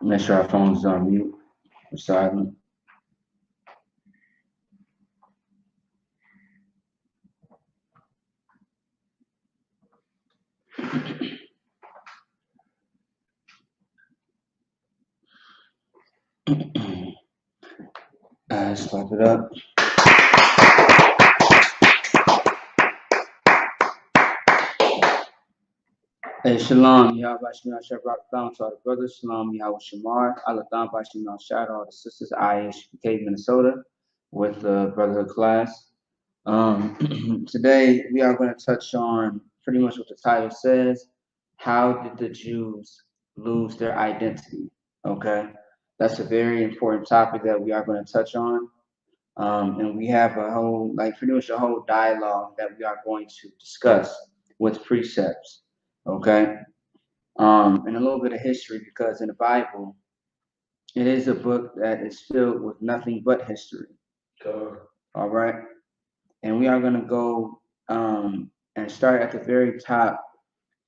Make sure our phones is on mute or silent. Let's clap it up. Hey, Shalom, Yahweh Shemar Shabbat to all the brothers. Shalom, Yahweh Shamar. Alatham Bashimar Shad, all the sisters. ISREALITES, Minnesota, with the brotherhood class. Today, we are going to touch on pretty much what the title says. How did the Jews lose their identity? Okay, that's a very important topic that we are going to touch on. And we have a whole, pretty much a whole dialogue that we are going to discuss with precepts. Okay, and a little bit of history, because in the Bible, it is a book that is filled with nothing but history. All right, and we are going to go and start at the very top,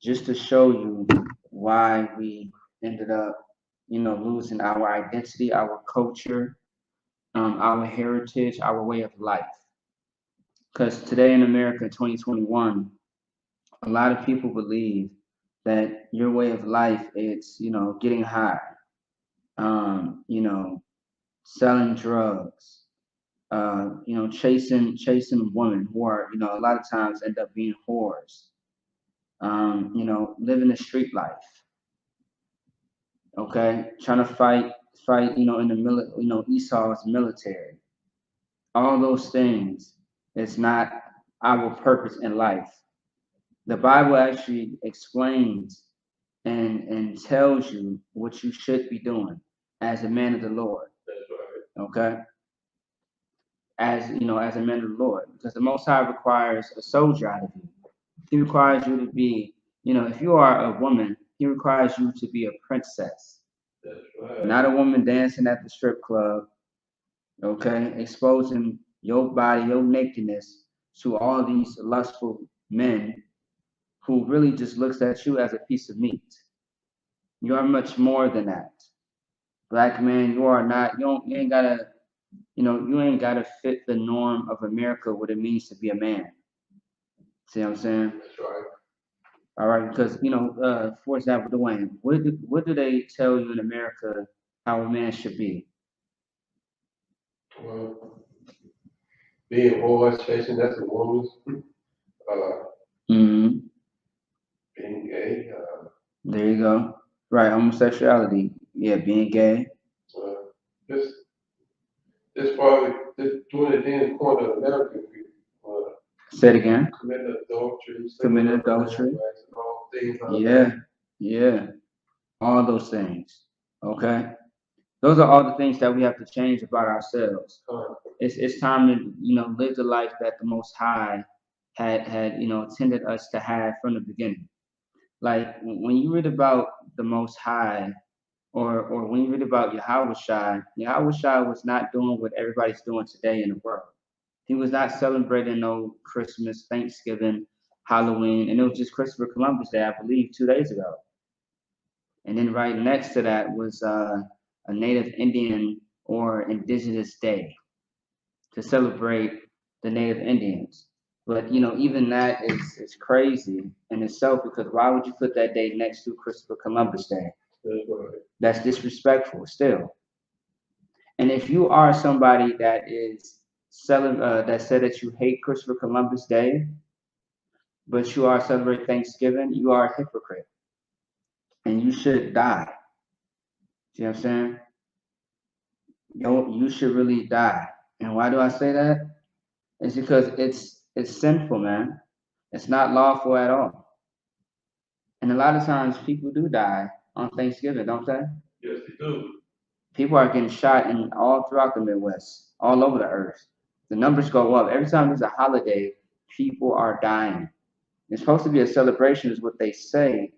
just to show you why we ended up, losing our identity, our culture, our heritage, our way of life. Because today in America, 2021, a lot of people believe that your way of life is, getting high, selling drugs, chasing women who are, a lot of times end up being whores, living the street life, okay, trying to fight, in the Esau's military. All those things is not our purpose in life. The Bible actually explains and tells you what you should be doing as a man of the Lord. Okay? As as a man of the Lord. Because the Most High requires a soldier out of you. He requires you to be, if you are a woman, he requires you to be a princess. Not a woman dancing at the strip club, okay, exposing your body, your nakedness to all these lustful men who really just looks at you as a piece of meat. You are much more than that. Black man, you are not, you ain't gotta, you ain't gotta fit the norm of America, what it means to be a man. See what I'm saying? That's right. All right, because for example, Dwayne, what do they tell you in America how a man should be? Well, being always chasing after women, being gay. There you go. Right, homosexuality. Yeah, being gay. This probably doing it in the corner of America. Say it again. Committing adultery. Yeah. All those things. Okay. Those are all the things that we have to change about ourselves. It's time to live the life that the Most High had intended us to have from the beginning. Like when you read about the Most High, or when you read about Yahweh Shai was not doing what everybody's doing today in the world. He was not celebrating no Christmas, Thanksgiving, Halloween, and it was just Christopher Columbus Day, I believe, 2 days ago. And then right next to that was a Native Indian or Indigenous Day to celebrate the Native Indians. But even that is crazy in itself, because why would you put that day next to Christopher Columbus Day? That's disrespectful still. And if you are somebody that is that said that you hate Christopher Columbus Day, but you are celebrating Thanksgiving, you are a hypocrite, and you should die. See what I'm saying? You should really die. And why do I say that? It's because it's sinful, man. It's not lawful at all. And a lot of times people do die on Thanksgiving, don't they? Yes, they do. People are getting shot in all throughout the Midwest, all over the earth. The numbers go up. Every time there's a holiday, people are dying. It's supposed to be a celebration, is what they say,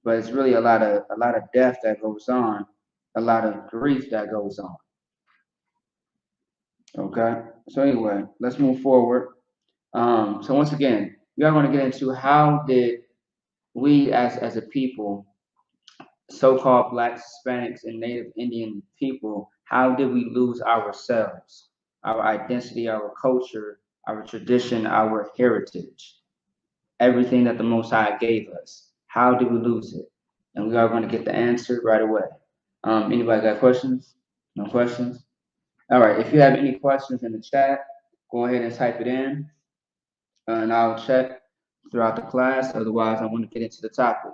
but it's really a lot of death that goes on, a lot of grief that goes on. Okay. So anyway, let's move forward. So once again, we are going to get into how did we as a people so-called Blacks, Hispanics, and Native Indian people, how did we lose ourselves, our identity, our culture, our tradition, our heritage, everything that the Most High gave us? How did we lose it? And we are going to get the answer right away. Anybody got questions? No questions? All right. If you have any questions in the chat, go ahead and type it in, and I'll check throughout the class. Otherwise, I want to get into the topic.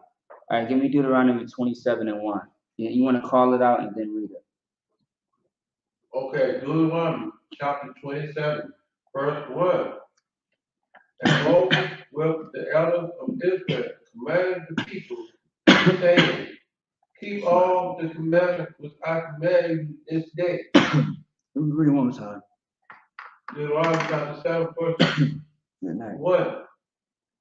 All right. Give me Deuteronomy 27:1. You want to call it out and then read it. Okay, Deuteronomy chapter 27, verse 1. And Moses with the elders of Israel commanded the people, saying, keep all the commandments which I command you this day. Read it one more time. Deuteronomy chapter 7, verse 1.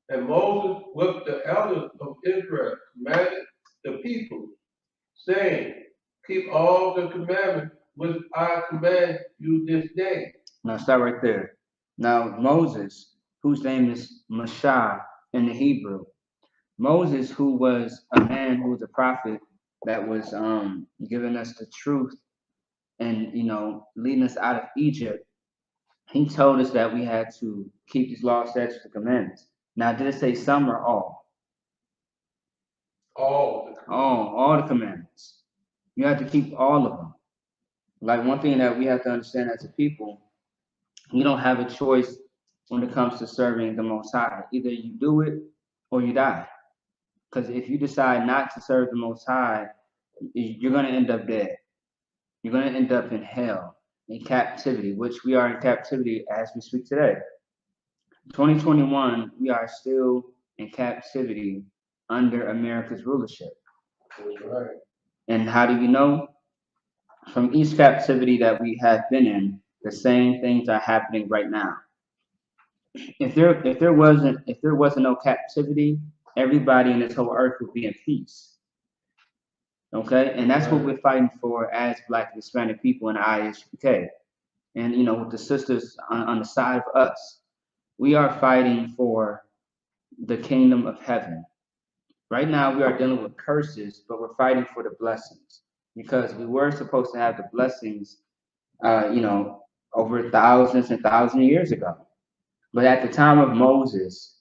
And Moses with the elders of Israel commanded the people, saying, keep all the commandments which I command you this day. Now stop right there. Now Moses, whose name is Mashah in the Hebrew, Moses, who was a man who was a prophet that was giving us the truth and leading us out of Egypt, he told us that we had to keep these laws, statutes, and commandments. Now, did it say some or all? All the commandments. You have to keep all of them. Like, one thing that we have to understand as a people, we don't have a choice when it comes to serving the Most High. Either you do it or you die. Because if you decide not to serve the Most High, you're going to end up dead. You're going to end up in hell, in captivity, which we are in captivity as we speak today. 2021, we are still in captivity under America's rulership. Right. And how do you know? From each captivity that we have been in, the same things are happening right now. If there wasn't no captivity, everybody in this whole earth would be in peace. Okay, and that's what we're fighting for as Black and Hispanic people in the ISREALITES. And with the sisters on the side of us, we are fighting for the kingdom of heaven. Right now, we are dealing with curses, but we're fighting for the blessings because we were supposed to have the blessings, over thousands and thousands of years ago. But at the time of Moses,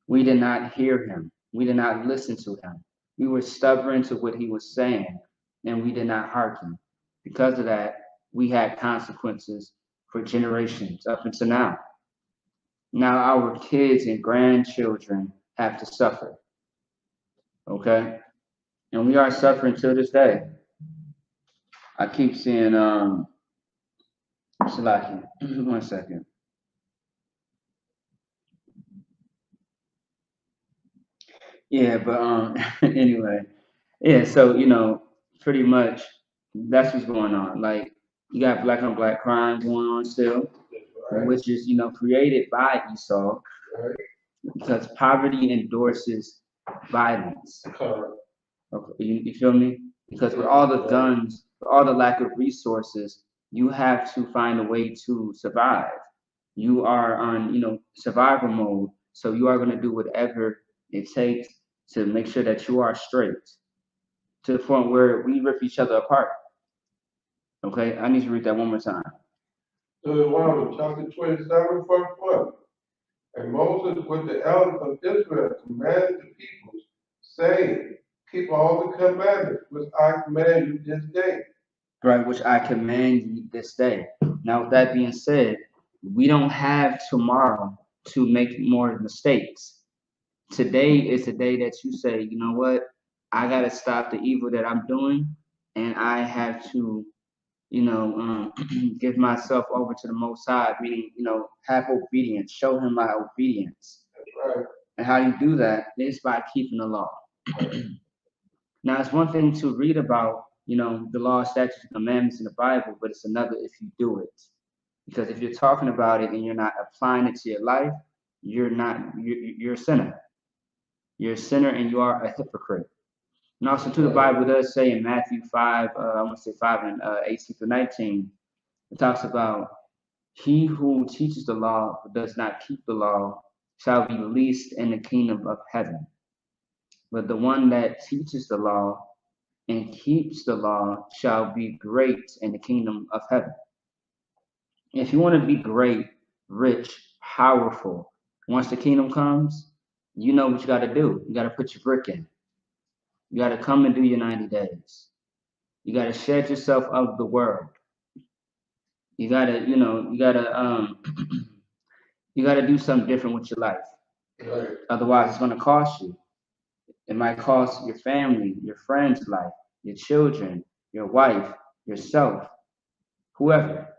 we did not hear him. We did not listen to him. We were stubborn to what he was saying, and we did not hearken. Because of that, we had consequences for generations up until now. Now our kids and grandchildren have to suffer. Okay? And we are suffering till this day. I keep seeing Salaki. 1 second. Yeah, but anyway. Yeah, so pretty much that's what's going on. Like, you got black on black crime going on still, Right. which is created by Esau, Right. because poverty endorses violence. Okay, you feel me? Because with all the guns, with all the lack of resources, you have to find a way to survive. You are on survival mode, so you are going to do whatever it takes to make sure that you are straight, to the point where we rip each other apart. Okay, I need to read that one more time. Deuteronomy chapter 27, verse 1. And Moses with the elders of Israel commanded the people, saying, keep all the commandments which I command you this day. Right, which I command you this day. Now, with that being said, we don't have tomorrow to make more mistakes. Today is the day that you say, you know what, I got to stop the evil that I'm doing, and I have to give myself over to the Most High, meaning, have obedience, show him my obedience. That's right. And how you do that is by keeping the law. Now, it's one thing to read about, the law, statutes, and commandments in the Bible, but it's another if you do it. Because if you're talking about it and you're not applying it to your life, you're a sinner. You're a sinner and you are a hypocrite. And also, too, the Bible does say in Matthew 5, I want to say 5 and 18 to 19, it talks about he who teaches the law but does not keep the law shall be least in the kingdom of heaven. but the one that teaches the law and keeps the law shall be great in the kingdom of heaven. If you want to be great, rich, powerful, once the kingdom comes, you know what you got to do. You got to put your brick in. You got to come and do your 90 days. You got to shed yourself of the world. You got to, you got to do something different with your life. Right. Otherwise, it's going to cost you. It might cost your family, your friends' life, your children, your wife, yourself, whoever.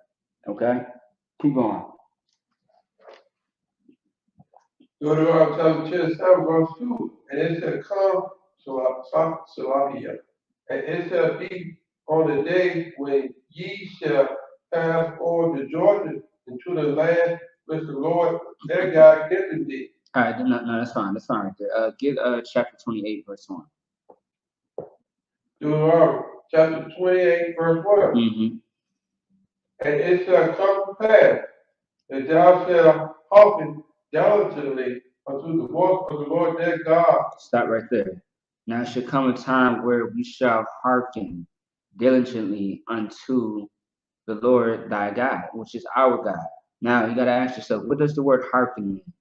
Okay? Keep going. Deuteronomy chapter 7, verse 2. And it shall come, Salakia, and it shall be on the day when ye shall pass over the Jordan into the land which the Lord their God giveth thee. All right, no, that's fine. That's fine right there. Get chapter 28, verse 1. Deuteronomy chapter 28, verse 1. Mm-hmm. And it shall come to pass that thou shalt hearken diligently unto the voice of the Lord their God. Stop right there. Now it should come a time where we shall hearken diligently unto the Lord thy God, which is our God. Now you got to ask yourself, what does the word hearken mean?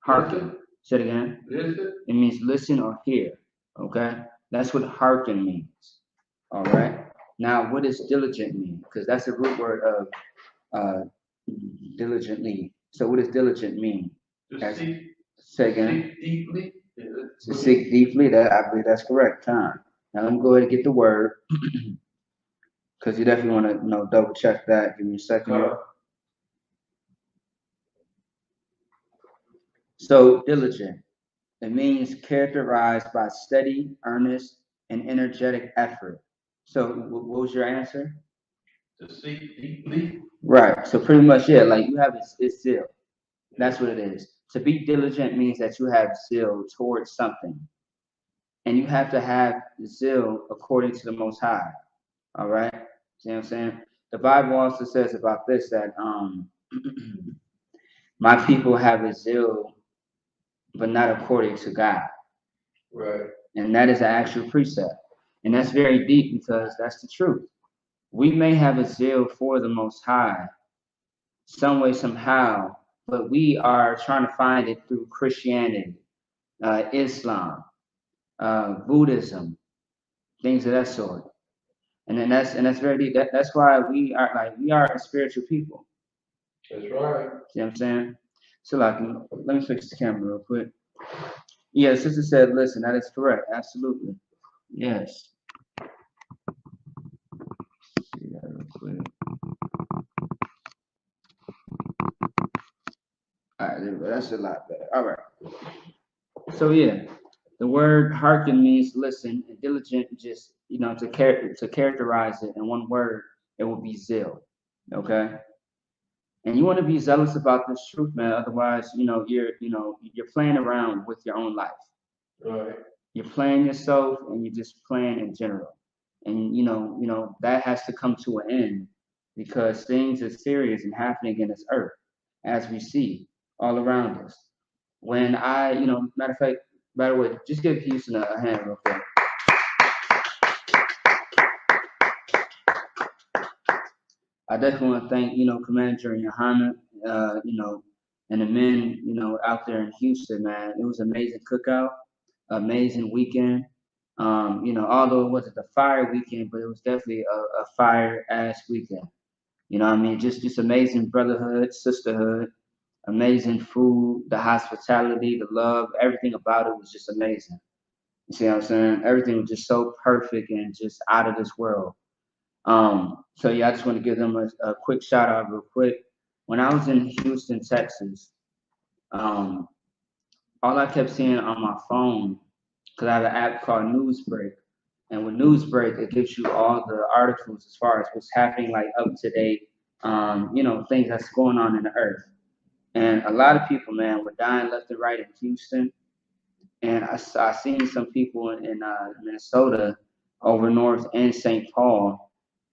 Hearken. Say it again. Listen. It means listen or hear. Okay? That's what hearken means. All right? Now, what does diligent mean? Because that's the root word of diligently. So what does diligent mean? Say again. Seek deeply. To seek deeply. That I believe that's correct. Time. Now let me go ahead and get the word. Because you definitely want to double check that. Give me a second here. So diligent. It means characterized by steady, earnest, and energetic effort. So what was your answer? To seek deeply. Right. So pretty much, yeah, like you have it's zeal. That's what it is. To be diligent means that you have zeal towards something. And you have to have zeal according to the Most High. All right? See what I'm saying? The Bible also says about this that my people have a zeal, but not according to God. Right. And that is an actual precept. And that's very deep because that's the truth. We may have a zeal for the Most High some way, somehow, but we are trying to find it through Christianity, Islam, Buddhism, things of that sort. And that's very deep. That's why we are a spiritual people. That's right. See what I'm saying? So let me fix the camera real quick. Yeah, sister said, listen, that is correct. Absolutely. Yes. See that real quick. All right, there we go. That's a lot better. All right. So yeah, the word hearken means listen, and diligent just to characterize it in one word, it will be zeal. Okay. And you want to be zealous about this truth, man. Otherwise, you're playing around with your own life. Right. You're playing yourself, and you're just playing in general. And that has to come to an end because things are serious and happening in this earth, as we see all around us. When matter of fact, by the way, just give Houston a hand real quick. I definitely want to thank, Commander Yohana, and the men, out there in Houston, man. It was an amazing cookout, amazing weekend. Although it wasn't a fire weekend, but it was definitely a fire ass weekend. You know what I mean? Just amazing brotherhood, sisterhood, amazing food, the hospitality, the love, everything about it was just amazing. You see what I'm saying? Everything was just so perfect and just out of this world. So yeah, I just want to give them a quick shout out real quick. When I was in Houston, Texas, all I kept seeing on my phone, because I have an app called Newsbreak, and with Newsbreak, it gives you all the articles as far as what's happening, like up to date, things that's going on in the earth. And a lot of people, man, were dying left and right in Houston. And I seen some people in Minnesota over north and St. Paul.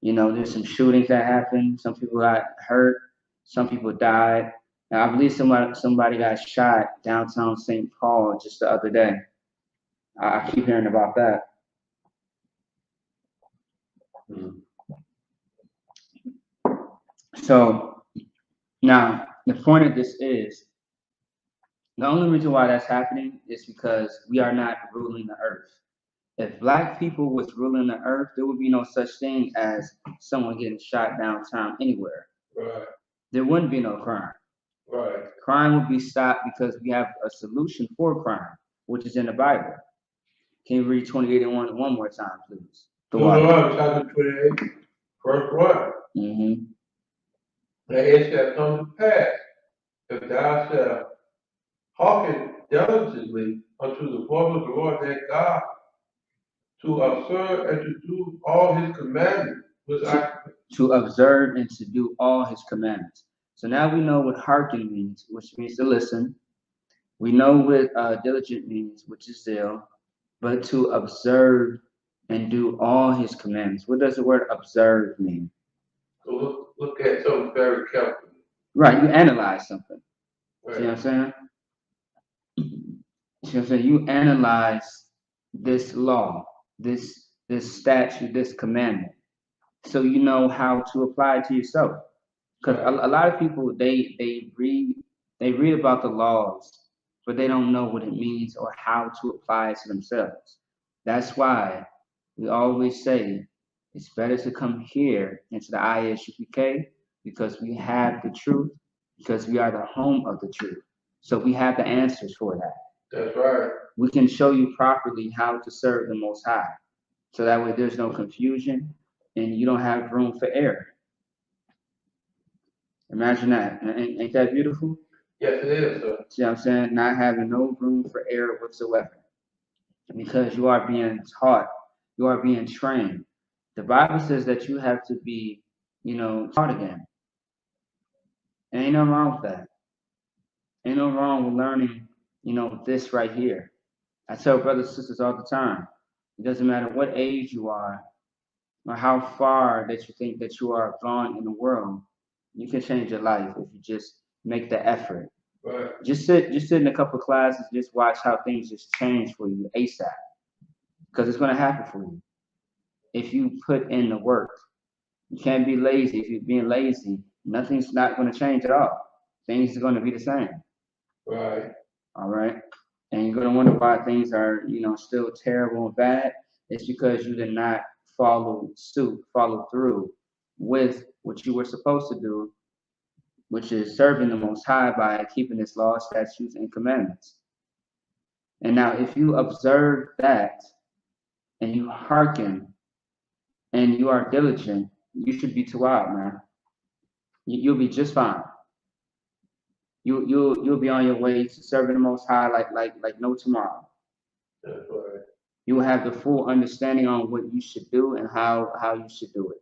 There's some shootings that happened. Some people got hurt. Some people died. And I believe somebody got shot downtown St. Paul just the other day. I keep hearing about that. So now the point of this is the only reason why that's happening is because we are not ruling the earth. If black people was ruling the earth, there would be no such thing as someone getting shot downtown anywhere. Right. There wouldn't be no crime. Right. Crime would be stopped because we have a solution for crime, which is in the Bible. Can you read 28:1 one more time, please? Deuteronomy chapter 28, verse 1. Mm-hmm. And it shall come to pass, if thou shalt hearken diligently unto the voice of the Lord thy God, to observe and to do all his commandments, which To observe and to do all his commandments. So now we know what hearken means, which means to listen. We know what diligent means, which is zeal. But to observe and do all his commandments. What does the word observe mean? So look at something very carefully. Right, you analyze something. Right. See what I'm saying? See what I'm saying? You analyze this law, this statute, this commandment, so you know how to apply it to yourself. Because a lot of people they read about the laws, but they don't know what it means or how to apply it to themselves. That's why we always say it's better to come here into the ISUPK because we have the truth, because we are the home of the truth. So we have the answers for that. That's right. We can show you properly how to serve the Most High. So that way there's no confusion and you don't have room for error. Imagine that. Ain't that beautiful? Yes, it is, sir. See what I'm saying? Not having no room for error whatsoever. Because you are being taught, you are being trained. The Bible says that you have to be, taught again. And ain't nothing wrong with that. Ain't no wrong with learning, this right here. I tell brothers and sisters all the time, it doesn't matter what age you are or how far that you think that you are gone in the world, you can change your life if you just make the effort. Right. Just sit in a couple of classes, just watch how things just change for you ASAP. Because it's gonna happen for you. If you put in the work. You can't be lazy. If you're being lazy, nothing's not gonna change at all. Things are gonna be the same. Right. All right. And you're gonna wonder why things are, still terrible and bad. It's because you did not follow through with what you were supposed to do, which is serving the Most High by keeping His laws, statutes, and commandments. And now, if you observe that and you hearken and you are diligent, you should be tawab, man. You'll be just fine. You'll be on your way to serving the Most High like no tomorrow. That's right. You will have the full understanding on what you should do and how you should do it.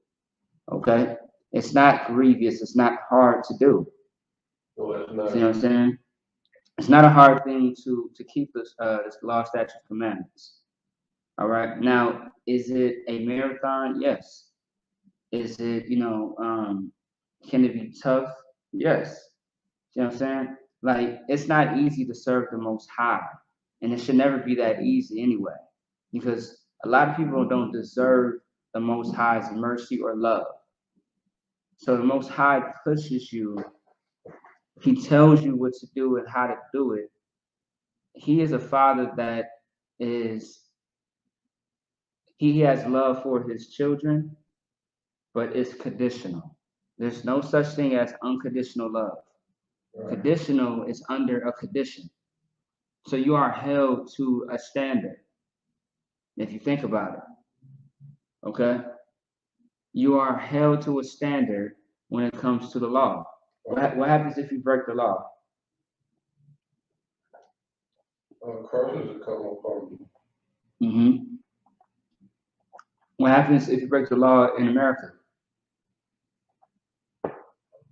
Okay? It's not grievous. It's not hard to do. No, it's not. See what I'm saying? It's not a hard thing to keep this law, statutes, commandments. All right. Now, is it a marathon? Yes. Is it can it be tough? Yes. You know what I'm saying? Like, it's not easy to serve the Most High, and it should never be that easy anyway, because a lot of people don't deserve the Most High's mercy or love. So the Most High pushes you. He tells you what to do and how to do it. He is a father that he has love for his children, but it's conditional. There's no such thing as unconditional love. Right. Conditional is under a condition. So you are held to a standard. If you think about it, okay? You are held to a standard when it comes to the law. What happens if you break the law? Curses are coming upon you. Mm-hmm. What happens if you break the law in America?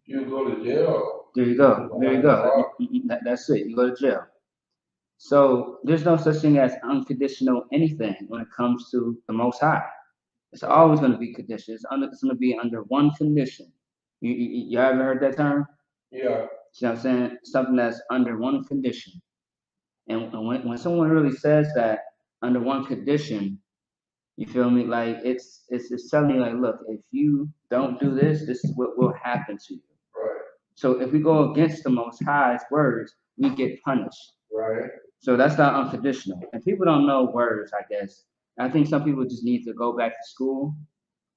You go to jail. There you go. There you go. That's it. You go to jail. So there's no such thing as unconditional anything when it comes to the Most High. It's always going to be conditions. It's going to be under one condition. You ever heard that term? Yeah. You know what I'm saying? Something that's under one condition. And when someone really says that, under one condition. You feel me? Like it's telling you like, look, if you don't do this, this is what will happen to you. Right. So if we go against the Most High's words, we get punished. Right. So that's not unconditional. And people don't know words, I guess. I think some people just need to go back to school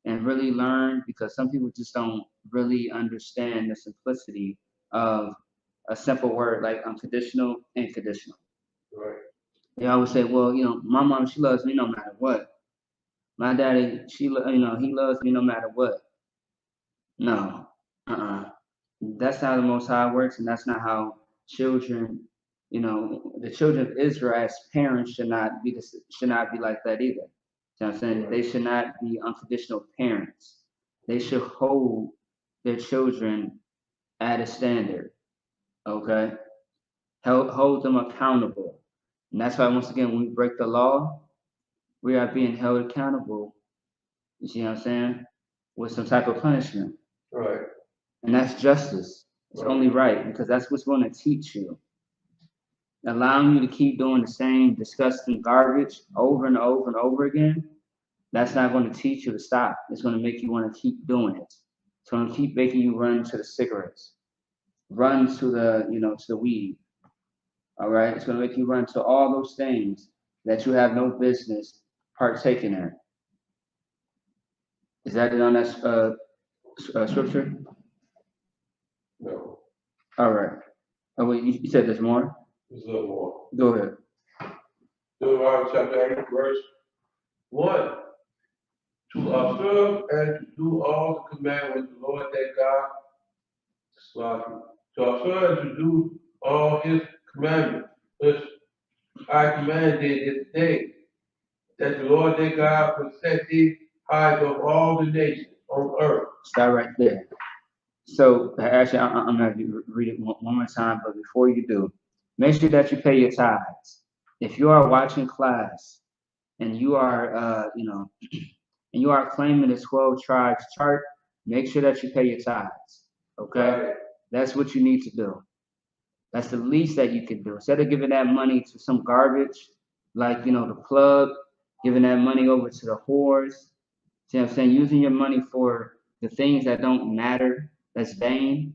and really learn, because some people just don't really understand the simplicity of a simple word like unconditional and conditional. Right. They always say, well, my mom, she loves me no matter what. My daddy, he loves me no matter what. No, that's how the Most High works, and that's not how children, the children of Israel as parents should not be like that either. You know what I'm saying? They should not be unconditional parents. They should hold their children at a standard. Okay, hold them accountable, and that's why once again, when we break the law, we are being held accountable. You see what I'm saying? With some type of punishment. Right. And that's justice. It's only right, because that's what's going to teach you. Allowing you to keep doing the same disgusting garbage over and over and over again, that's not going to teach you to stop. It's going to make you want to keep doing it. It's going to keep making you run to the cigarettes, run to the, to the weed. All right? It's going to make you run to all those things that you have no business partaking in. Is that it on that scripture? No. All right. Oh, wait, you said there's more? There's a little more. Go ahead. Deuteronomy chapter 8, verse 1. To observe and to do all the commandments of the Lord thy God. To observe and to do all his commandments, which I command thee this day, that the Lord thy God will set thee high above all the nations on earth. Stop right there. So actually, I'm going to read it one more time, but before you do, make sure that you pay your tithes. If you are watching class and you are, and you are claiming the 12 tribes chart, make sure that you pay your tithes. Okay, Right. That's what you need to do. That's the least that you can do. Instead of giving that money to some garbage, like the plug, giving that money over to the whores. See what I'm saying? Using your money for the things that don't matter, that's vain.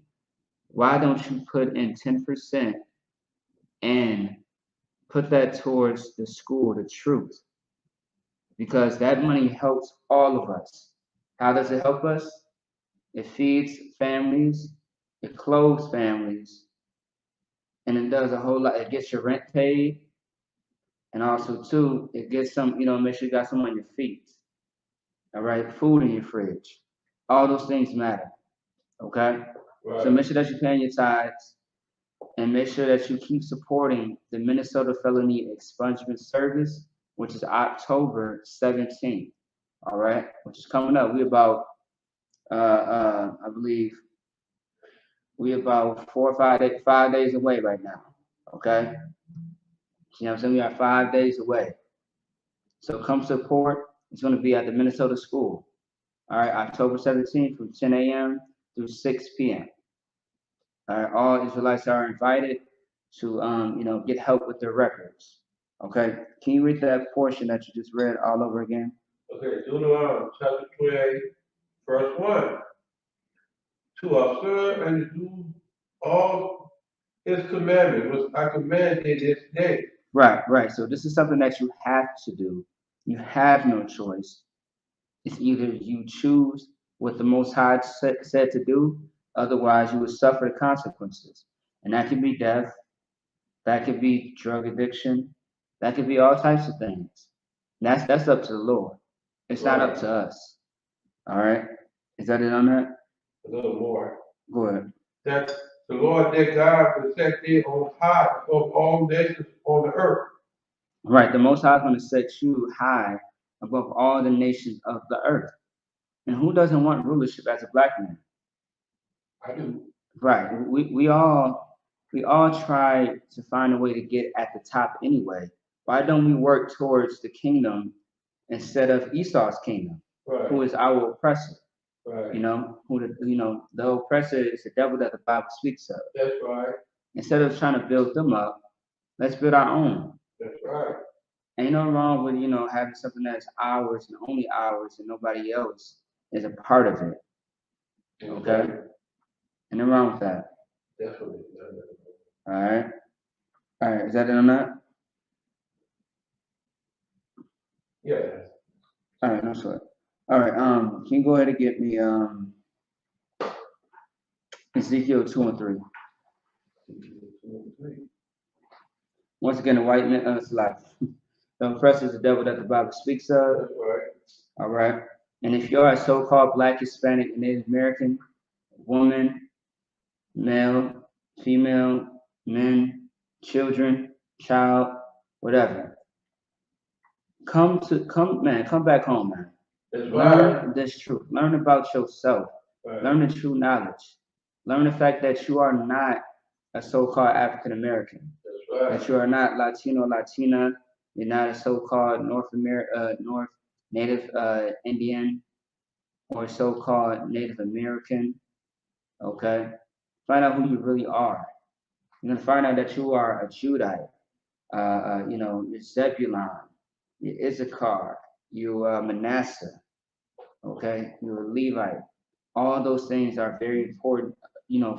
Why don't you put in 10% and put that towards the school, the truth? Because that money helps all of us. How does it help us? It feeds families, it clothes families, and it does a whole lot. It gets your rent paid, and also too, it gets some, make sure you got some on your feet. All right, food in your fridge. All those things matter. Okay? Right. So make sure that you're paying your tithes, and make sure that you keep supporting the Minnesota Felony Expungement Service, which is October 17th. All right, which is coming up. We about, I believe, we about 5 days away right now. Okay, you know what I'm saying? We are 5 days away. So come support. It's going to be at the Minnesota School. All right, October 17th from 10 a.m. through 6 p.m. All right, all Israelites are invited to, get help with their records. Okay, can you read that portion that you just read all over again? Okay, Deuteronomy chapter 28, verse 1. To observe and to do all his commandments, which I command thee this day. Right. So this is something that you have to do. You have no choice. It's either you choose what the Most High said to do, otherwise you will suffer the consequences. And that could be death, that could be drug addiction, that could be all types of things. And that's up to the Lord. It's not up to us. All right? Is that it on that? A little more. Go ahead. That the Lord their God will set thee on high above all nations on the earth. Right. The Most High is going to set you high above all the nations of the earth. And who doesn't want rulership as a black man? I do. Right. We all try to find a way to get at the top anyway. Why don't we work towards the kingdom instead of Esau's kingdom, Right. who is our oppressor? Right. The oppressor is the devil that the Bible speaks of. That's right. Instead of trying to build them up, let's build our own. That's right. Ain't no wrong with, having something that's ours and only ours and nobody else is a part of it. Okay? Ain't no wrong with that. Definitely. All right. All right. Is that it on that? Yeah. All right. No sweat. All right. Can you go ahead and get me Ezekiel 2 and 3? Once again, the white man is life. The oppressor is the devil that the Bible speaks of. That's right. All right. And if you are a so-called Black, Hispanic, and Native American, woman, male, female, men, children, child, whatever, come back home, man. That's Learn right. this truth. Learn about yourself. Right. Learn the true knowledge. Learn the fact that you are not a so-called African American. That's right. That you are not Latino, Latina. You're not a so-called North Native Indian or so-called Native American. Okay, find out who you really are. You're gonna find out that you are a Judite. You're Zebulon, you're Issachar, you're Manasseh. Okay, you're a Levite. All those things are very important,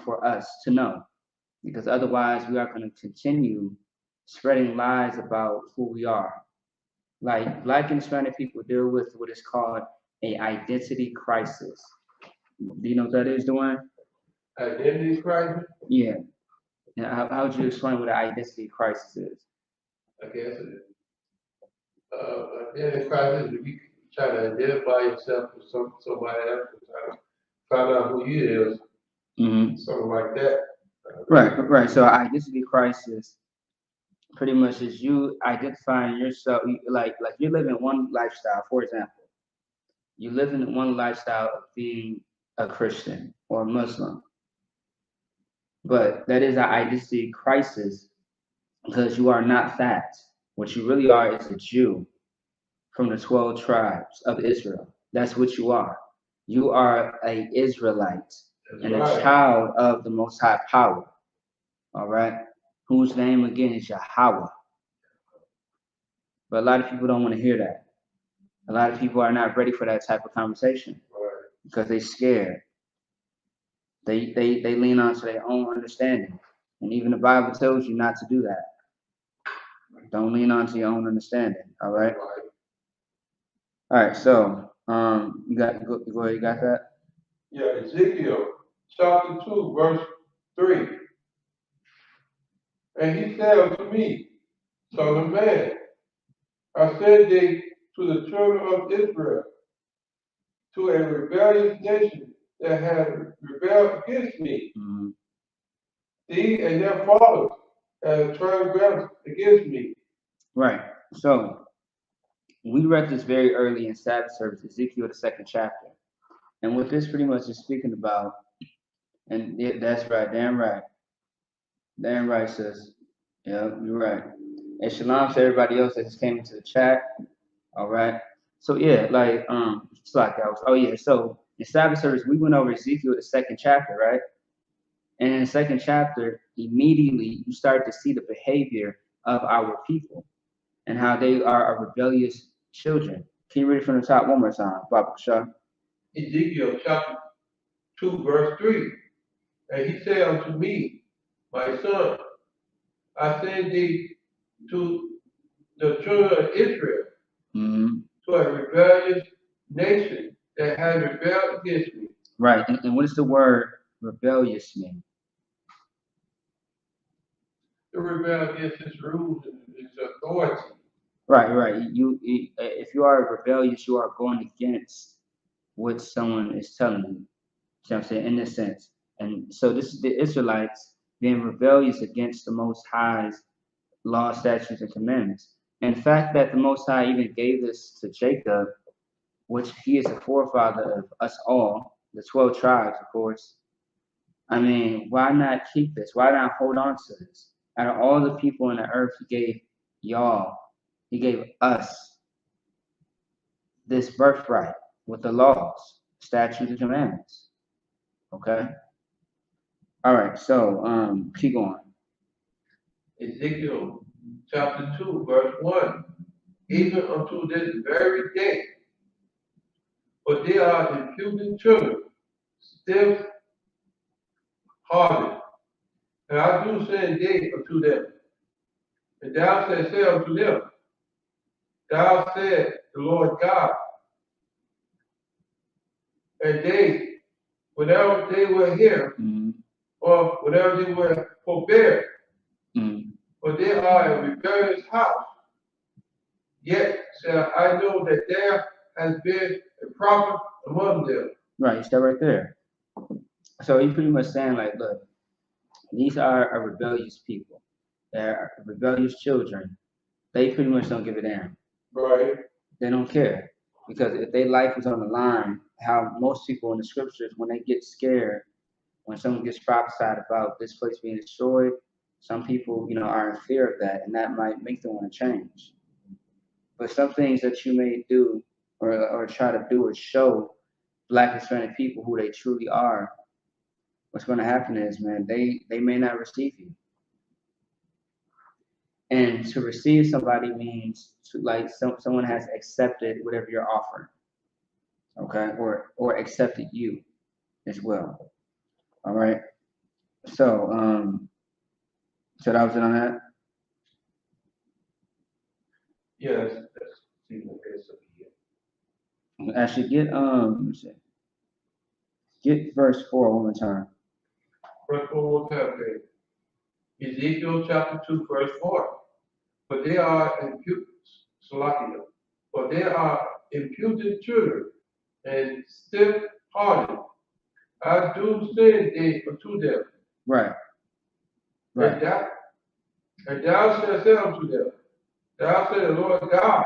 for us to know, because otherwise we are going to continue spreading lies about who we are. Like Black and Hispanic people deal with what is called a identity crisis. Do you know what that is, Dwayne? Identity crisis? Yeah. How would you explain what an identity crisis is? I guess identity crisis is you try to identify yourself with somebody else and try to find out who you is. Mm-hmm. Something like that. Right. So identity crisis pretty much is you identifying yourself, like you're living one lifestyle. For example, you live in one lifestyle of being a Christian or a Muslim, but that is an identity crisis because you are not that. What you really are is a Jew from the 12 tribes of Israel. That's what you are. You are an Israelite and a child of the Most High Power. All right, whose name again is Yahweh. But a lot of people don't want to hear that. A lot of people are not ready for that type of conversation because they're scared. They lean on to their own understanding. And even the Bible tells you not to do that. Don't lean on to your own understanding. All right. All right. So you got that? Yeah, Ezekiel chapter 2, verse 3. And he said unto me, Son of man, I send thee to the children of Israel, to a rebellious nation that has rebelled against me. Mm-hmm. Thee and their fathers have transgressed against me. Right. So we read this very early in Sabbath service, Ezekiel the 2nd chapter. And what this pretty much is speaking about, and yeah, that's right, damn right. Damn right, sis. Yeah, you're right. And shalom to everybody else that just came into the chat. All right. So yeah, it's like I was. Oh yeah. So in Sabbath service, we went over Ezekiel the 2nd chapter, right? And in the 2nd chapter, immediately you start to see the behavior of our people and how they are a rebellious children. Can you read it from the top one more time, Baba Shah? Ezekiel chapter 2, verse 3. And he said unto me, My son, I send thee to the children of Israel, to a rebellious nation that has rebelled against me. Right. And what does the word rebellious mean? To rebel against his rules and his authority. Right. If you are rebellious, you are going against what someone is telling you. See what I'm saying? In this sense. And so this is the Israelites being rebellious against the Most High's law, statutes, and commandments. And the fact that the Most High even gave this to Jacob, which he is the forefather of us all, the 12 tribes, of course. I mean, why not keep this? Why not hold on to this? Out of all the people on the earth, he gave y'all, he gave us this birthright with the laws, statutes, and commandments. Okay? All right, so keep going. Ezekiel chapter 2, verse 1. even unto this very day. But they are impudent children, stiff-hearted. And I do send day unto them. And thou said, say unto them, thou said, the Lord God, and they, whenever they were here, or whenever they were forbear, for they are a rebellious house. Yet shall I know that there has been a prophet among them. Right, you stay right there. So he's pretty much saying, like, look, these are a rebellious people. They're rebellious children. They pretty much don't give a damn. Right. They don't care. Because if their life is on the line, how most people in the scriptures, when they get scared, when someone gets prophesied about this place being destroyed, some people, are in fear of that, and that might make them want to change. But some things that you may do or try to do or show Black Hispanic people who they truly are, what's going to happen is, man, they may not receive you. And to receive somebody means someone has accepted whatever you're offering, okay, or accepted you as well. All right. So so that was it on that. Yes, that's seems like it's here. Actually, get verse 4 one more time. Verse 4 will tell you. Ezekiel chapter 2, verse 4. But they are impudent children and stiff-hearted. I do send thee unto them. Right. And thou shalt say unto them, thou said the Lord God,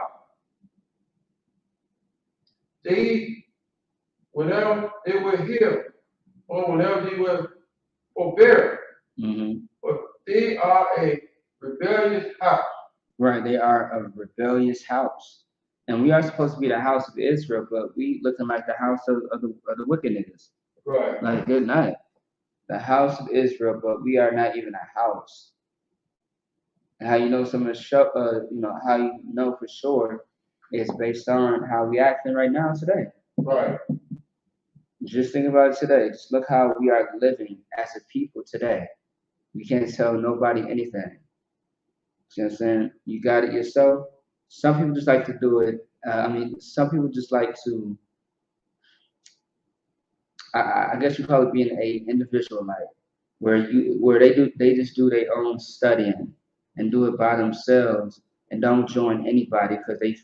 they, whenever they were here, or whenever they were forbear, but they are a rebellious house. Right, they are a rebellious house. And we are supposed to be the house of Israel, but we looking like the house of the wicked niggas. Right. Like they're not. The house of Israel, but we are not even a house. And how you know some of the show, how you know for sure is based on how we acting right now today. Right. Just think about it today. Just look how we are living as a people today. We can't tell nobody anything. You know what I'm saying? You got it yourself. Some people just like to do it. Some people just like to, I guess you call it being a individual, like where they just do their own studying and do it by themselves and don't join anybody because they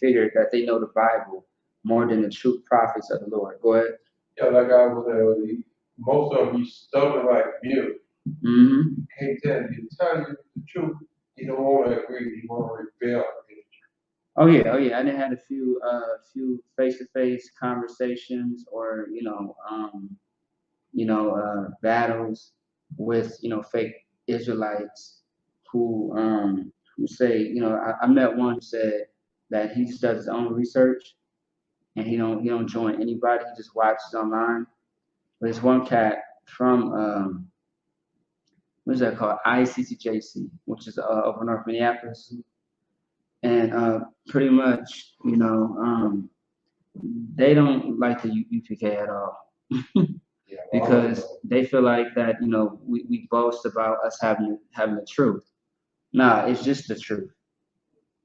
figure that they know the Bible more than the true prophets of the Lord. Go ahead. Yeah, like I was saying, most of them be stubborn like you. Can't tell you the truth. You don't want to agree. You want to rebel. Oh yeah. I done had a few face-to-face conversations or battles with fake Israelites who say I met one who said that he just does his own research and he don't join anybody. He just watches online. But there's one cat from what is that called? ICCJC, which is over North Minneapolis. And pretty much, they don't like the UPK at all. Because they feel like that, we boast about us having the truth. Nah, it's just the truth.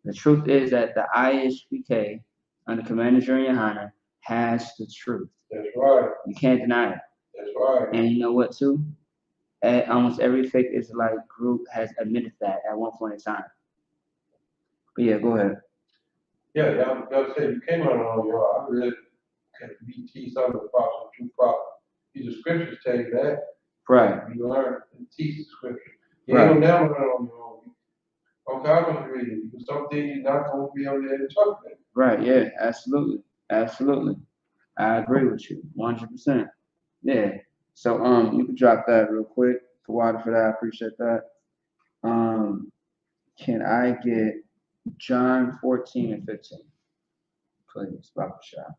The truth is that the ISPK, under Commander General Yohana, has the truth. That's right. You can't deny it. That's right. And you know what, too? Almost every fake Israelite group has admitted that at one point in time. But yeah, go ahead. Yeah, that's it. You came on your own. I really can't teach some of the prophets, true prophets. These scriptures tell you that. Right. You learn and teach the scripture. You Right. ain't gonna never learn on your own. Okay, I'm gonna read it. Because some things you're not gonna be able to interpret. Right, yeah, absolutely. I agree with you, 100%. Yeah. So you can drop that real quick. For water for that, I appreciate that. Can I get John 14 and 15? Please, Papa Shah.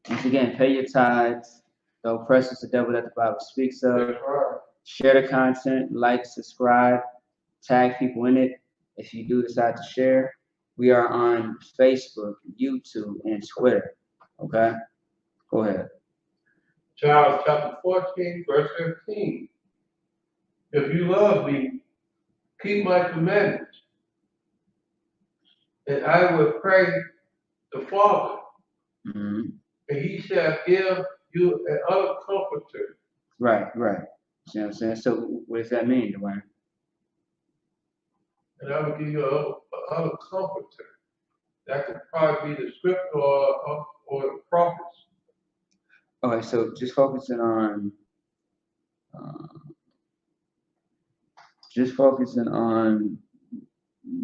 Once again, pay your tithes. The oppressors, the devil that the Bible speaks of. That's right. Share the content, like, subscribe. tag people in it. If you do decide to share, we are on Facebook, YouTube, and Twitter. Okay, go ahead. John chapter 14, verse 15. If you love me, keep my commandments, and I will pray the Father, Mm-hmm. and he shall give you another comforter. Right. See what I'm saying? So what does that mean, Dwayne? And I will give you another comforter. That could probably be the scripture or the prophets. Okay, so just focusing on uh,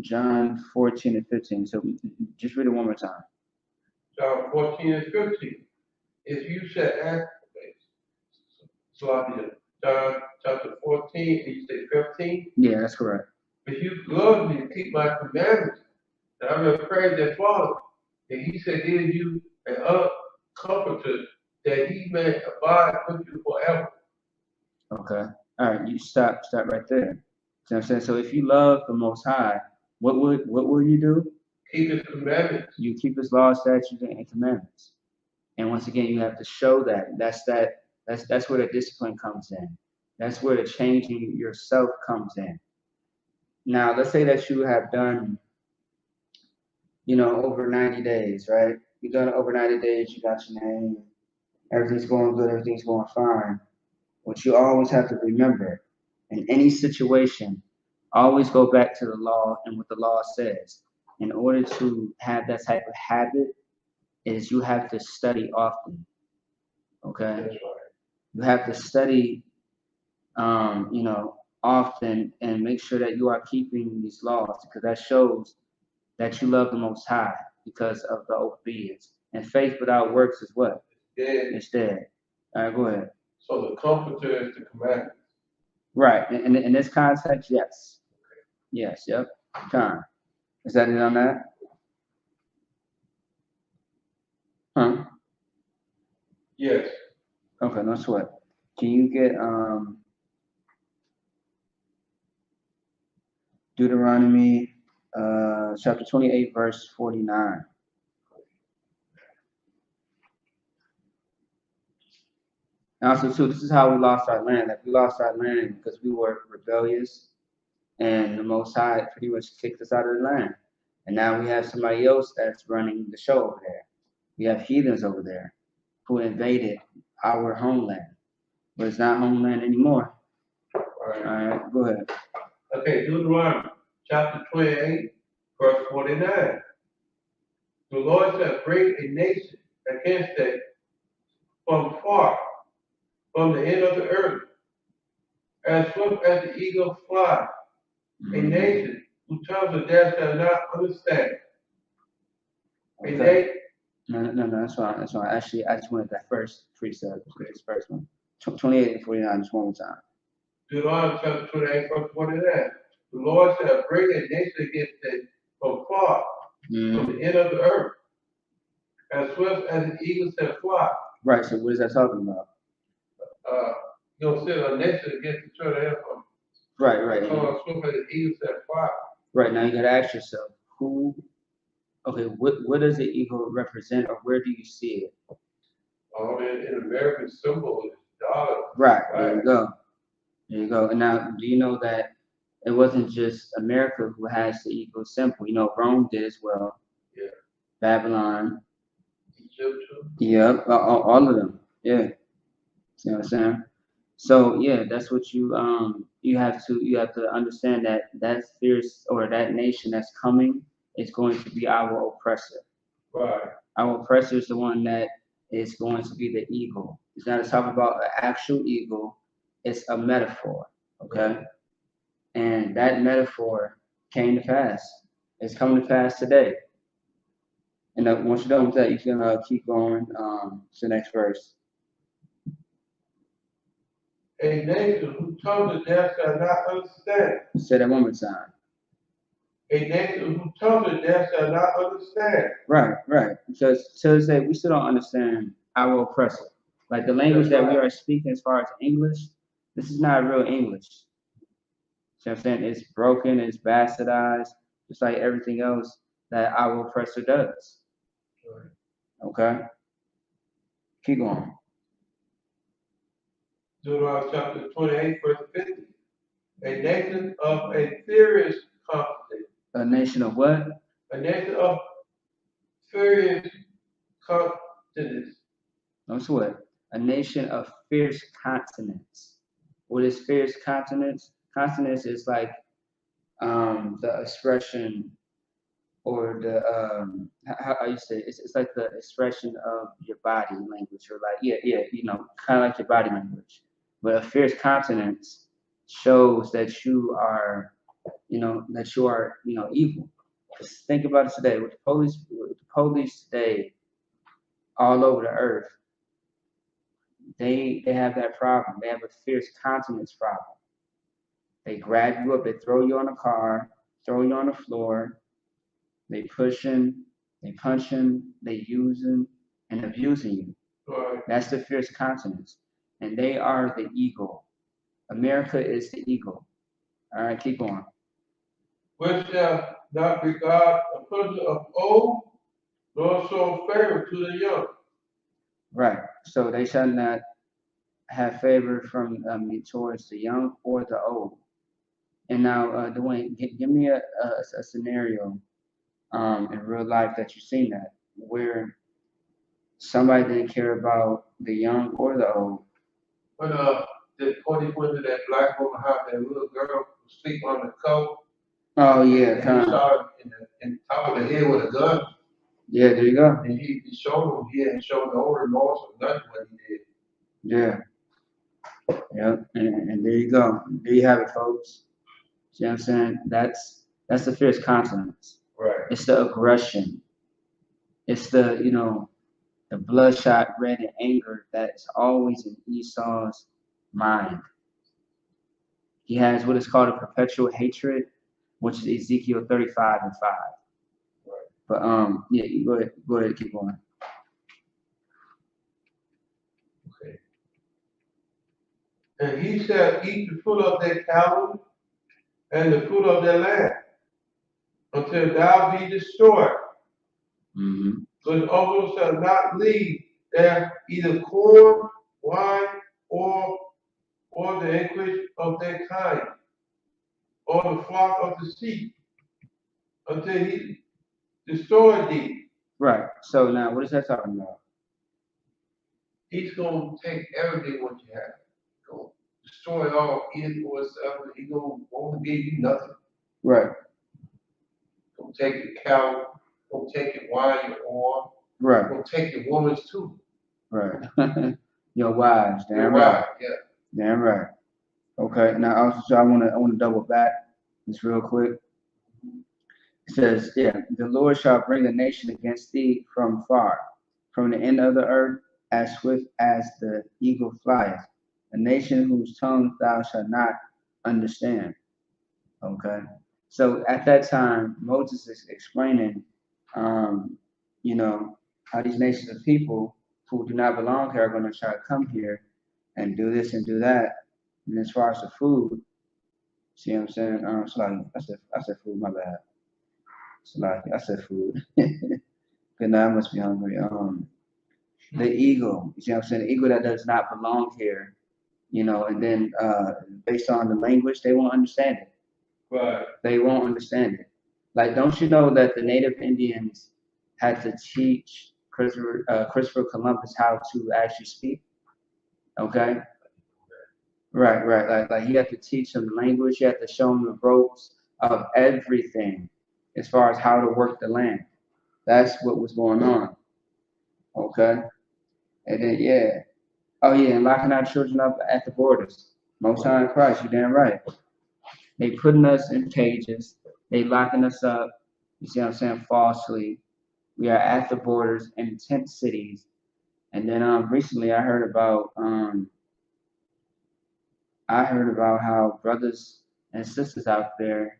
John 14 and 15. So just read it one more time. John 14 and 15. If you shall ask, John chapter 14, and you say 15. Yeah, that's correct. If you love me, keep my commandments, and I will pray the Father, and he shall give you another comforter, that he may abide with you forever. Okay. All right, you stop right there. See what I'm saying? So if you love the Most High, what will you do? Keep his commandments. You keep his laws, statutes, and commandments. And once again, you have to show that. That's where the discipline comes in. That's where the changing yourself comes in. Now, let's say that you have done, over 90 days, right? You've done it over 90 days, you got your name, everything's going good, everything's going fine. What you always have to remember, in any situation, always go back to the law and what the law says. In order to have that type of habit, is you have to study often. Okay? That's right. You have to study, often and make sure that you are keeping these laws, because that shows that you love the Most High because of the obedience. And faith without works is what? It's dead. All right, go ahead. So the comforter is the commandment. Right. In this context, yes. Yes, yep. Con. Is that it on that? Huh? Yes. Okay, no sweat. Can you get Deuteronomy chapter 28, verse 49? And also, too, this is how we lost our land. Like, we lost our land because we were rebellious, and the Most High pretty much kicked us out of the land. And now we have somebody else that's running the show over there. We have heathens over there who invaded our homeland, but it's not homeland anymore. All right, go ahead. Okay, Deuteronomy chapter 28, verse 49. The Lord shall bring a nation against it from far, from the end of the earth, as swift as the eagle flies. A nation whose tongues of death shall not understand. Okay. No, that's fine. That's fine. Actually, I just wanted that first precept, this first one. 28 and 49, just one more time. Deuteronomy chapter 28, verse 49. The Lord shall bring a nation against it from far, from the end of the earth, as swift as an eagle shall fly. Right, so what is that talking about? You'll send a nation against the children of Israel. Right. Swift as an eagle shall fly. Right, now you gotta ask yourself, what does the eagle represent, or where do you see it? Oh, in American symbol is dollar. Right, there you go. And now, do you know that it wasn't just America who has the eagle symbol? Rome did as well. Yeah. Babylon. Egypt too. Yep, all of them. Yeah. See what I'm saying? So yeah, that's what you have to understand, that fierce, or that nation that's coming is going to be our oppressor. Right. Our oppressor is the one that is going to be the eagle. It's not talking about an actual eagle, it's a metaphor. Okay? Right. And that metaphor came to pass. It's coming to pass today. And once you're done with that, you can keep going to the next verse. A nation whose tongues of death shall not understand. Say that one more time. A nation whose tongues of death shall not understand. Right. Because to this day, we still don't understand our oppressor. Like, the language that we are speaking as far as English, this is not real English. See what I'm saying? It's broken, it's bastardized, just like everything else that our oppressor does. Okay? Keep going. Deuteronomy chapter 28, verse 50. A nation of a furious conflict. A nation of what? A nation of furious continents. Notice what? A nation of fierce continents. What is fierce continents? Continents is like the expression or the how you say it? It's like the expression of your body language or like kind of like your body language. But a fierce continence shows that you are evil. Just think about it today with the police today all over the earth. They have that problem. They have a fierce continence problem. They grab you up, they throw you on a car, throw you on the floor, they pushing, they punching, they using and abusing you. Right. That's the fierce continence. And they are the eagle. America is the eagle. All right, keep going. Which shall not regard a person of old, nor show favor to the young. Right. So they shall not have favor from towards the young or the old. And now, Dwayne, give me a scenario in real life that you've seen that where somebody didn't care about the young or the old. When the 20 women that black woman had that little girl sleep on the coat. Oh yeah, and he shot him in top of the head with a gun. Yeah, there you go. And he showed him he hadn't shown no remorse or nothing what he did. Yeah. Yep. And there you go. There you have it, folks. See what I'm saying? That's the fierce continence. Right. It's the aggression. It's the bloodshot red and anger that's always in Esau's mind. He has what is called a perpetual hatred, which is Ezekiel 35 and 5. Right. But yeah, you go ahead, keep going. Okay. And he shall eat the fruit of their cattle and the fruit of their land until thou be destroyed. Mm-hmm. But also shall not leave there either corn, wine, or the increase of their kind, or the flock of the sheep, until he destroy thee. Right. So now, what is that talking about? He's going to take everything what you have. Go destroy it all, eat it for itself, and he won't give you nothing. Right. Gonna take your cow, gonna take your wine, your oil. Right. Gonna take your woman's too. Right. Your wives, damn your right. wife, yeah. Damn right. Okay. Now also, so I wanna double back just real quick. It says, yeah, the Lord shall bring a nation against thee from far, from the end of the earth, as swift as the eagle flieth, a nation whose tongue thou shalt not understand. Okay. So at that time, Moses is explaining, how these nations of people who do not belong here are going to try to come here and do this and do that. And as far as the food, see what I'm saying? I said food, my bad. I said food. Good now, I must be hungry. The eagle, you see what I'm saying? The eagle that does not belong here, and then based on the language, they won't understand it. Right. They won't understand it. Like, don't you know that the native Indians had to teach Christopher Columbus how to actually speak? Okay. Right. Like he had to teach them the language. He had to show them the ropes of everything as far as how to work the land. That's what was going on. Okay. And then and locking our children up at the borders. Most High in Christ, you damn right. They putting us in cages. They locking us up. You see what I'm saying? Falsely. We are at the borders in tent cities. And then recently I heard about how brothers and sisters out there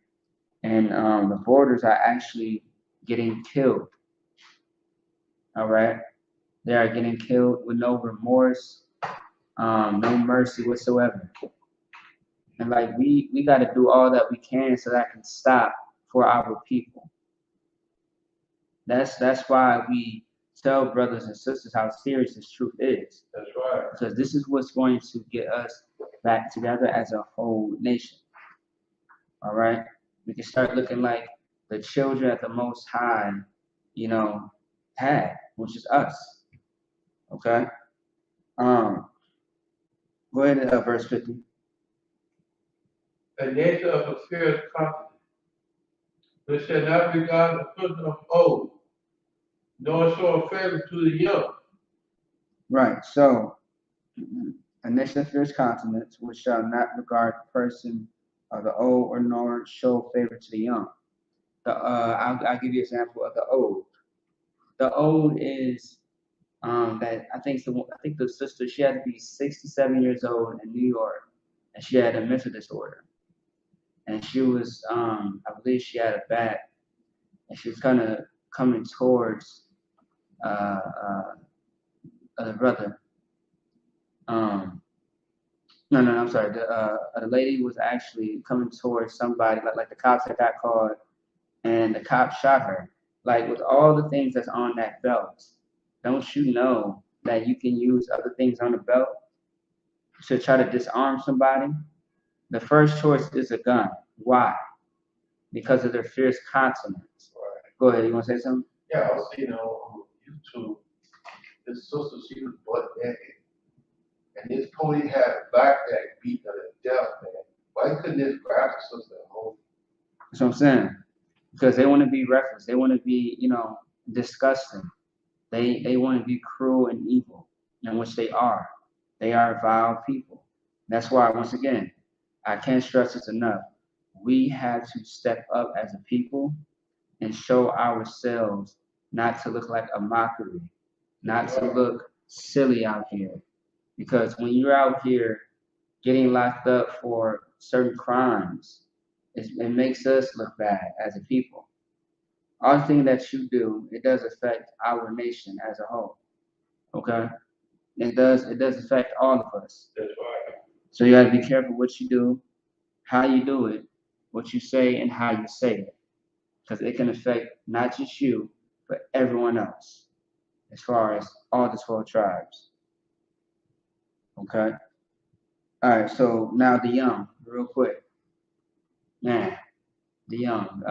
and the borders are actually getting killed. All right, they are getting killed with no remorse, no mercy whatsoever. And like we got to do all that we can so that can stop for our people. That's why we tell brothers and sisters how serious this truth is. That's right. Because this is what's going to get us back together as a whole nation. All right, we can start looking like the children at the Most High, you know, had, which is us. Okay. Um, Go ahead and verse 50. A nation of a fierce continent, which shall not regard the person of old, nor show favor to the young. Right. So, a nation of fierce continents, which shall not regard the person of the old, or nor show favor to the young. I'll give you an example of the old. The old is that I think the sister, she had to be 67 years old in New York, and she had a mental disorder, and she was I believe she had a back, and she was kind of coming towards uh, the brother. Um, no, I'm sorry. The lady was actually coming towards somebody, like the cops had got called, and the cop shot her. Like with all the things that's on that belt, don't you know that you can use other things on the belt to try to disarm somebody? The first choice is a gun. Why? Because of their fierce consonants. Right. Go ahead. You want to say something? Yeah, I was seeing on YouTube, this sister, she was butt naked. And this pony had a backpack beat her to death, man. Why couldn't this grab the sister and hold? That's what I'm saying. Because they want to be reckless. They want to be, disgusting. They want to be cruel and evil, in which they are. They are vile people. That's why, once again, I can't stress this enough. We have to step up as a people and show ourselves not to look like a mockery, not to look silly out here. Because when you're out here getting locked up for certain crimes, it makes us look bad as a people. All the thing that you do, it does affect our nation as a whole. Okay? It does affect all of us. That's right. So you gotta be careful what you do, how you do it, what you say, and how you say it. Because it can affect not just you, but everyone else, as far as all the 12 tribes. Okay? Alright, so now the young, real quick. Man, the young.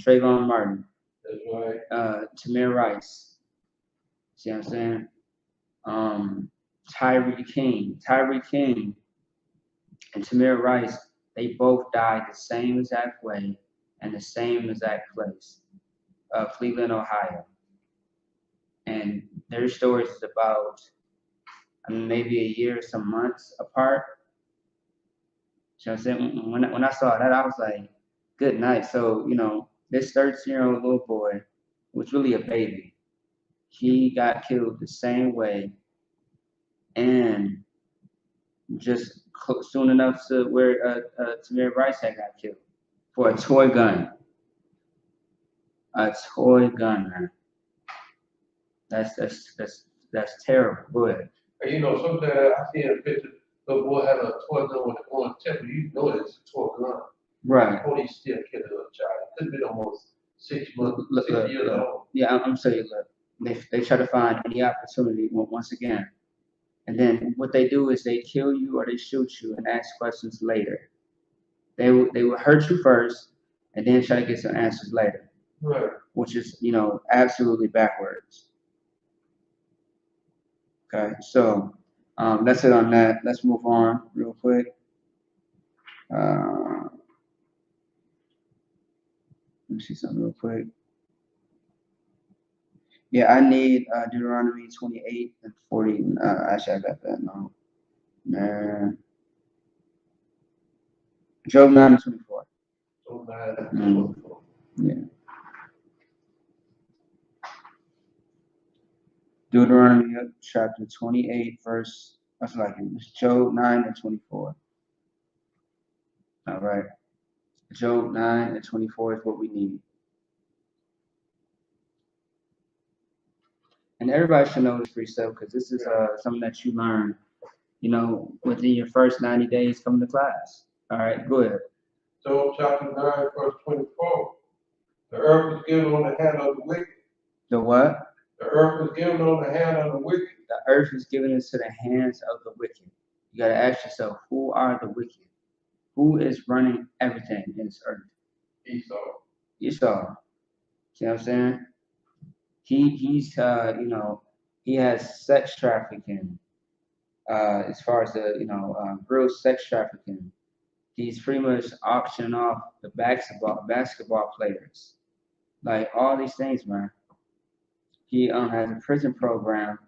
Trayvon Martin, That's right. Tamir Rice. See what I'm saying? Tyree King and Tamir Rice, they both died the same exact way and the same exact place, Cleveland, Ohio. And their stories is about maybe a year, some months apart. So I'm saying when I saw that, I was like, good night. So, this 13-year-old little boy was really a baby. He got killed the same way and just soon enough to where Tamir Rice had got killed for a toy gun. A toy gun, man. That's terrible. Go ahead. And sometimes I see in a picture, the boy had a toy gun with on temple. You know it's a toy gun. Right. The police still killed a little child. It could have been almost 6 months, Look, 6 years old. Yeah, I'm saying, look, they try to find any opportunity once again. And then what they do is they kill you or they shoot you and ask questions later. They will hurt you first and then try to get some answers later. Right. Which is, absolutely backwards. Okay, so that's it on that. Let's move on real quick. Let me see something real quick. Yeah, I need Deuteronomy 28 and 40. Actually, I got that. No, man. Job 9 and 24. Job 9 and 24. Yeah. Deuteronomy chapter 28, verse, that's like it. It's Job 9 and 24. All right. Job 9 and 24 is what we need. And everybody should know this precept because this is something that you learn, within your first 90 days coming to class. All right, go ahead. Job chapter 9, verse 24. The earth is given on the hand of the wicked. The what? The earth is given on the hand of the wicked. The earth is given into the hands of the wicked. You got to ask yourself, who are the wicked? Who is running everything in this earth? Esau. Esau. See what I'm saying? He's he has sex trafficking. As far as the real sex trafficking, he's pretty much auctioning off the basketball players, like all these things, man. He has a prison program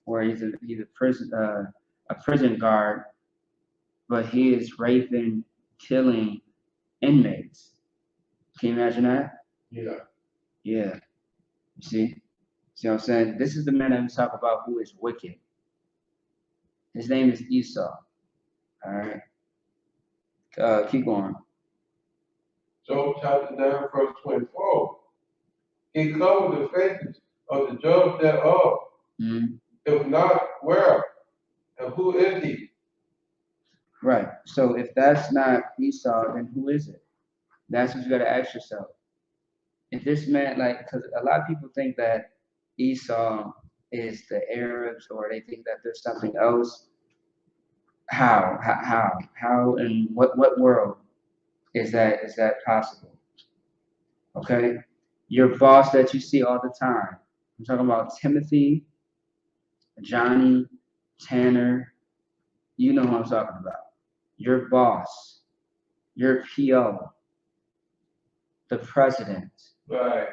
where he's a prison guard, but he is raping, killing inmates. Can you imagine that? Yeah. Yeah. You see what I'm saying? This is the man that we talk about who is wicked. His name is Esau. All right. Keep going. Job chapter 9, verse 24. He covered the faces of the judge thereof. Mm-hmm. If not, where? And who is he? Right. So if that's not Esau, then who is it? That's what you got to ask yourself. If this man, because a lot of people think that Esau is the Arabs, or they think that there's something else. How, in what world is that possible? Okay, your boss that you see all the time. I'm talking about Timothy, Johnny, Tanner. You know who I'm talking about. Your boss, your PO, the president, Right.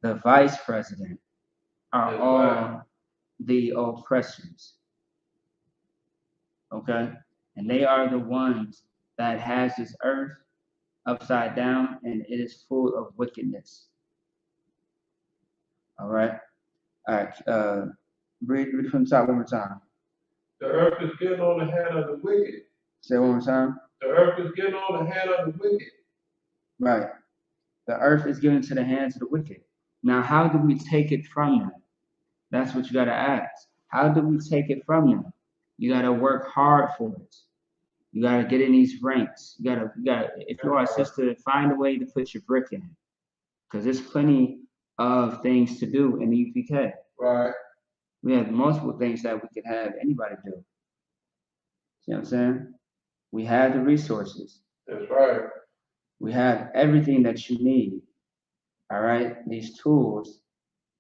the vice president are That's all right. the oppressors. Okay, and they are the ones that has this earth upside down, and it is full of wickedness. All right. Read from the top one more time. The earth is given on the hand of the wicked. Say it one more time. The earth is given on the hand of the wicked. Right. The earth is given to the hands of the wicked. Now, how do we take it from them? That's what you got to ask. How do we take it from them? You got to work hard for it. You got to get in these ranks. You got to, if you are a sister, find a way to put your brick in. Because there's plenty of things to do in the UPK. Right. We have multiple things that we could have anybody do. See what I'm saying? We have the resources. That's right. We have everything that you need. All right, these tools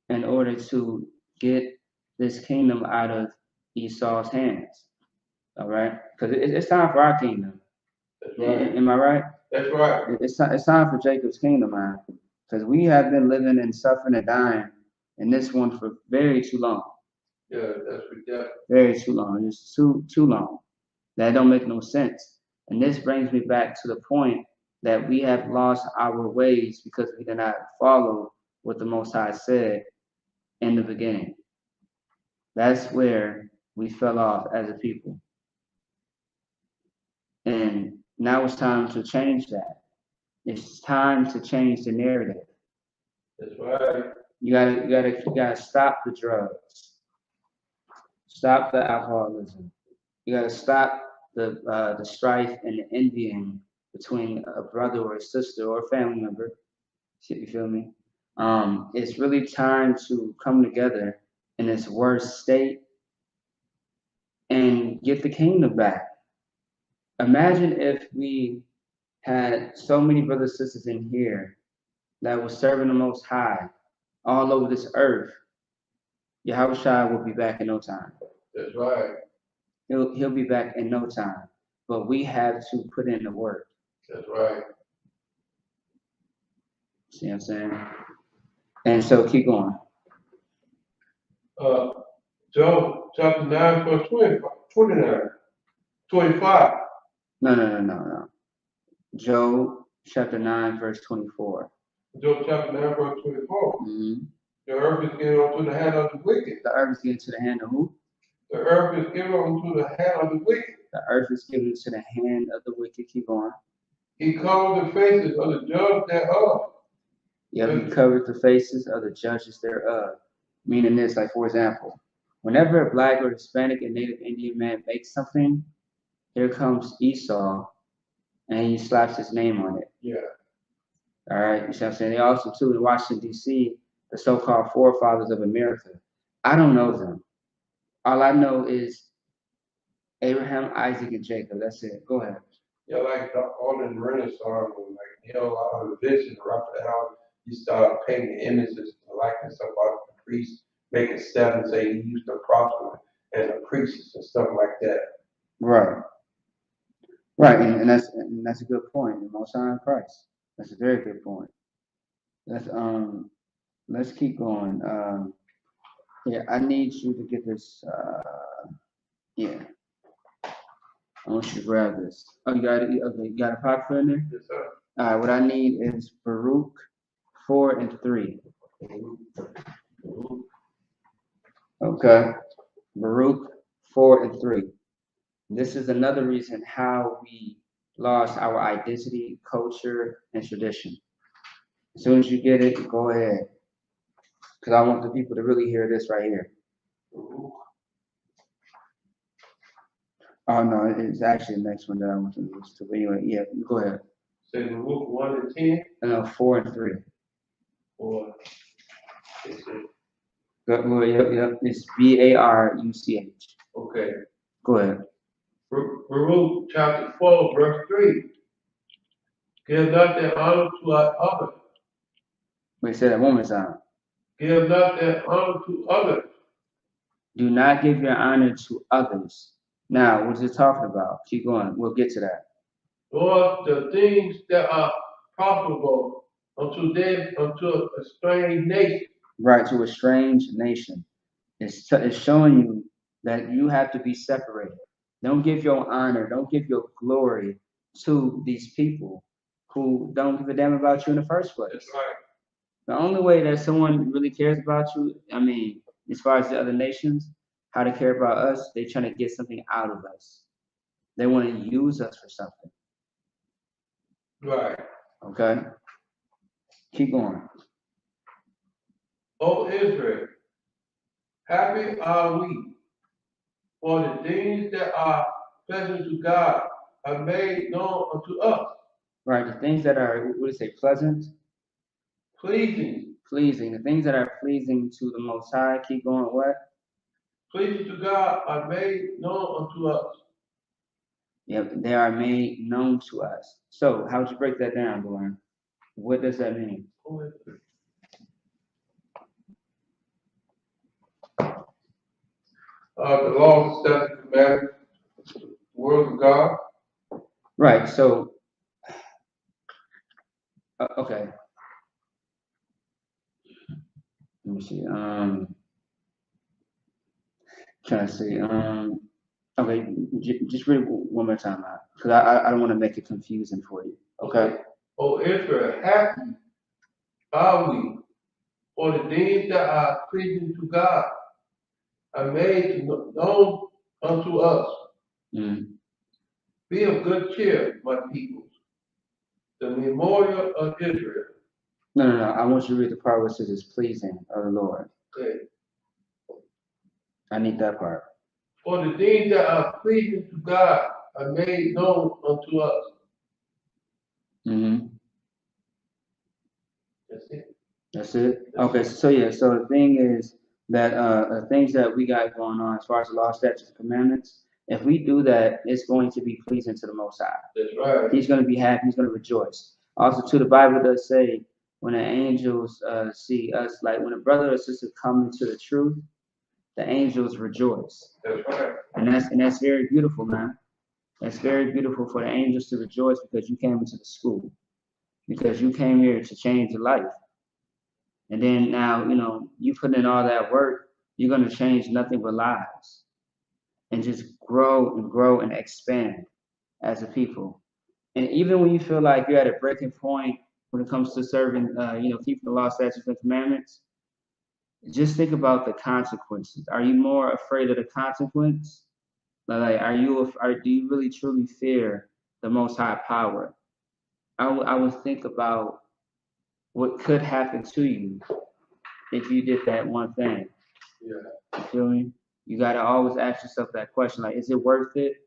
in order to get this kingdom out of Esau's hands. All right, because it's time for our kingdom. That's right. Am I right? That's right. It's time for Jacob's kingdom, man. Because we have been living and suffering and dying in this one for very too long. Yeah, that's ridiculous. Very too long. It's too long. That don't make no sense. And this brings me back to the point that we have lost our ways because we did not follow what the Most High said in the beginning. That's where we fell off as a people. And now it's time to change that. It's time to change the narrative. That's right. You gotta stop the drugs. Stop the alcoholism. You gotta stop the strife and the envying between a brother or a sister or a family member. You feel me? It's really time to come together in its worst state and get the kingdom back. Imagine if we had so many brothers and sisters in here that was serving the Most High all over this earth. Yahushua will be back in no time. That's right. He'll be back in no time. But we have to put in the work. That's right. See what I'm saying? And so keep going. Job chapter 9, verse 29. 25. No. Job chapter 9, verse 24. Job chapter 9, verse 24. Mm-hmm. The earth is given unto the hand of the wicked. The earth is given to the hand of who? The earth is given unto the hand of the wicked. The earth is given to the hand of the wicked. Keep going. He covered the faces of the judge thereof. Yeah, he covered the faces of the judges thereof. Meaning this, like for example, whenever a Black or Hispanic and Native Indian man makes something, here comes Esau, and he slaps his name on it. Yeah. All right, you see what I'm saying? They also, too, in Washington, D.C., the so-called forefathers of America. I don't know them. All I know is Abraham, Isaac, and Jacob. That's it. Go ahead. Yeah, like all in Renaissance, when like a lot of the vision after how you start painting images, likeness about the priest, making stuff and say he used to prosper and the priests and stuff like that. Right. Right, and that's a good point. The Most High in Christ. That's a very good point. Let's keep going. Yeah, I need you to get this. Yeah, I want you to grab this. Oh, you got it. Okay, you got a pocket in there. Yes, sir. All right, what I need is Baruch 4 and 3. Okay, Baruch 4 and 3. This is another reason how we lost our identity, culture, and tradition. As soon as you get it, go ahead. Because I want the people to really hear this right here. Oh, no, it's actually the next one that I want to listen to. But anyway, yeah, go ahead. Say Baruch 1 and 10. No, 4 and 3. Or Well, yep, it's Baruch. okay. Go ahead. Baruch chapter 4, verse 3. Give not that honor to others. Wait, say that one more time. Give not that honor to others. Do not give your honor to others. Now, what is it talking about? Keep going. We'll get to that. Or the things that are profitable unto a strange nation. Right, to a strange nation. It's showing you that you have to be separated. Don't give your honor, don't give your glory to these people who don't give a damn about you in the first place. That's right. The only way that someone really cares about you, I mean, as far as the other nations, how they care about us, they're trying to get something out of us. They want to use us for something. Right. Okay? Keep going. O Israel, happy are we, for the things that are pleasant to God are made known unto us. Right, the things that are, what do you say, pleasant? Pleasing. Pleasing. The things that are pleasing to the Most High, keep going, what? Pleasing to God are made known unto us. Yep, they are made known to us. So, how would you break that down, Lauren? What does that mean? The law, statutes, commandments, word of God. Right. So, okay. Let me see. Trying to see. Okay. Just read it one more time out, because I don't want to make it confusing for you. Okay. O Israel, happy are we, for the things that are pleasing to God are made known unto us. Mm. Be of good cheer, my people. The memorial of Israel. No. I want you to read the part where it says it's pleasing of the Lord. Okay. I need that part. For the things that are pleasing to God are made known unto us. Mm-hmm. That's it. That's it. Okay. So yeah. So the thing is that the things that we got going on as far as the law, statutes, and commandments, if we do that, it's going to be pleasing to the Most High. That's right. He's going to be happy. He's going to rejoice. Also, too, the Bible does say when the angels see us, like when a brother or sister come into the truth, the angels rejoice. That's right. And that's very beautiful, man. That's very beautiful for the angels to rejoice because you came into the school, because you came here to change your life. And then now, you put in all that work, you're going to change nothing but lives and just grow and expand as a people. And even when you feel like you're at a breaking point when it comes to serving, keeping the law, statutes, and commandments, just think about the consequences. Are you more afraid of the consequence? Like, do you really truly fear the Most High power? I would think about what could happen to you if you did that one thing. Yeah. You feel me? You gotta always ask yourself that question, like, is it worth it?